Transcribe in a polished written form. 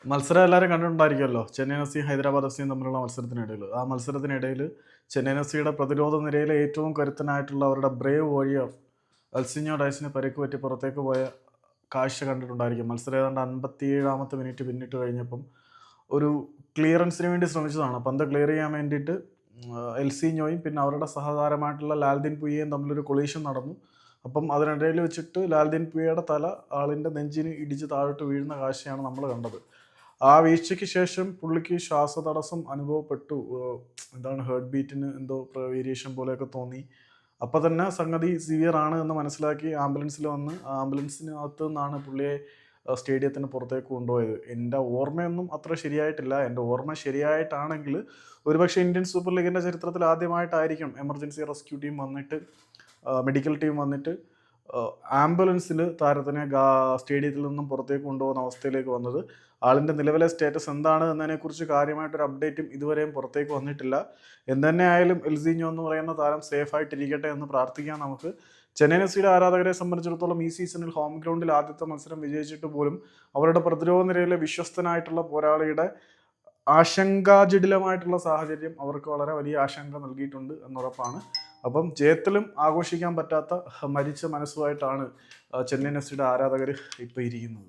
മത്സരം എല്ലാവരും കണ്ടിട്ടുണ്ടായിരിക്കുമല്ലോ. ചെന്നൈയിൻ എഫ് സിയും ഹൈദരാബാദ് എഫ് സിയും തമ്മിലുള്ള മത്സരത്തിനിടയിൽ. ആ മത്സരത്തിനിടയിൽ ചെന്നൈയിൻ എഫ് സിയുടെ പ്രതിരോധ നിരയിലെ ഏറ്റവും കരുത്തനായിട്ടുള്ള അവരുടെ ബ്രേവ് വാരിയർ എൽസിഞ്ഞോ ഡയസിന് പരിക്ക് പറ്റി പുറത്തേക്ക് പോയ കാഴ്ച കണ്ടിട്ടുണ്ടായിരിക്കും. മത്സരം ഏതാണ്ട് 57ാമത്തെ മിനിറ്റ് പിന്നിട്ട് കഴിഞ്ഞപ്പം ഒരു ക്ലിയറൻസിന് വേണ്ടി ശ്രമിച്ചതാണ്. പന്ത് ക്ലിയർ ചെയ്യാൻ വേണ്ടിയിട്ട് എൽസിഞ്ഞോയും പിന്നെ അവരുടെ സഹതാരമായിട്ടുള്ള ലാൽദിൻ പുയയും തമ്മിലൊരു കൊളീഷൻ നടന്നു. അപ്പം അതിനിടയിൽ വെച്ചിട്ട് ലാൽദിൻ പുയയുടെ തല ആളിൻ്റെ നെഞ്ചിന് ഇടിച്ച് താഴോട്ട് വീഴുന്ന കാഴ്ചയാണ് നമ്മൾ കണ്ടത്. ആ വീഴ്ചയ്ക്ക് ശേഷം പുള്ളിക്ക് ശ്വാസതടസ്സം അനുഭവപ്പെട്ടു. എന്താണ് ഹേർട്ട് ബീറ്റിന് എന്തോ വേരിയേഷൻ പോലെയൊക്കെ തോന്നി. അപ്പം തന്നെ സംഗതി സിവിയർ ആണ് എന്ന് മനസ്സിലാക്കി ആംബുലൻസിൽ വന്ന് ആംബുലൻസിനകത്ത് നിന്നാണ് പുള്ളിയെ സ്റ്റേഡിയത്തിന് പുറത്തേക്ക് കൊണ്ടുപോയത്. എൻ്റെ ഓർമ്മയൊന്നും അത്ര ശരിയായിട്ടില്ല. എൻ്റെ ഓർമ്മ ശരിയായിട്ടാണെങ്കിൽ ഒരുപക്ഷെ ഇന്ത്യൻ സൂപ്പർ ലീഗിൻ്റെ ചരിത്രത്തിൽ ആദ്യമായിട്ടായിരിക്കും എമർജൻസി റെസ്ക്യൂ ടീം വന്നിട്ട് മെഡിക്കൽ ടീം വന്നിട്ട് ആംബുലൻസിൽ താരത്തിനെ സ്റ്റേഡിയത്തിൽ നിന്നും പുറത്തേക്ക് കൊണ്ടുപോകുന്ന അവസ്ഥയിലേക്ക് വന്നത്. ആളിൻ്റെ നിലവിലെ സ്റ്റേറ്റസ് എന്താണ് എന്നതിനെക്കുറിച്ച് കാര്യമായിട്ടൊരു അപ്ഡേറ്റും ഇതുവരെയും പുറത്തേക്ക് വന്നിട്ടില്ല. എന്തുതന്നെ ആയാലും എൽസിഞ്ഞോ എന്ന് പറയുന്ന താരം സേഫായിട്ടിരിക്കട്ടെ എന്ന് പ്രാർത്ഥിക്കാം നമുക്ക്. ചെന്നൈയിൻ എഫ് സിയുടെ ആരാധകരെ സംബന്ധിച്ചിടത്തോളം ഈ സീസണിൽ ഹോം ഗ്രൗണ്ടിൽ ആദ്യത്തെ മത്സരം വിജയിച്ചിട്ട് പോലും അവരുടെ പ്രതിരോധ നിരയിലെ വിശ്വസ്തനായിട്ടുള്ള പോരാളിയുടെ ആശങ്കാജടിലമായിട്ടുള്ള സാഹചര്യം അവർക്ക് വളരെ വലിയ ആശങ്ക നൽകിയിട്ടുണ്ട് എന്നുറപ്പാണ്. അപ്പം ജയത്തിലും ആഘോഷിക്കാൻ പറ്റാത്ത മരിച്ച മനസ്സുമായിട്ടാണ് ചെന്നൈയിൻ എഫ് സിയുടെ ആരാധകർ ഇപ്പോൾ ഇരിക്കുന്നത്.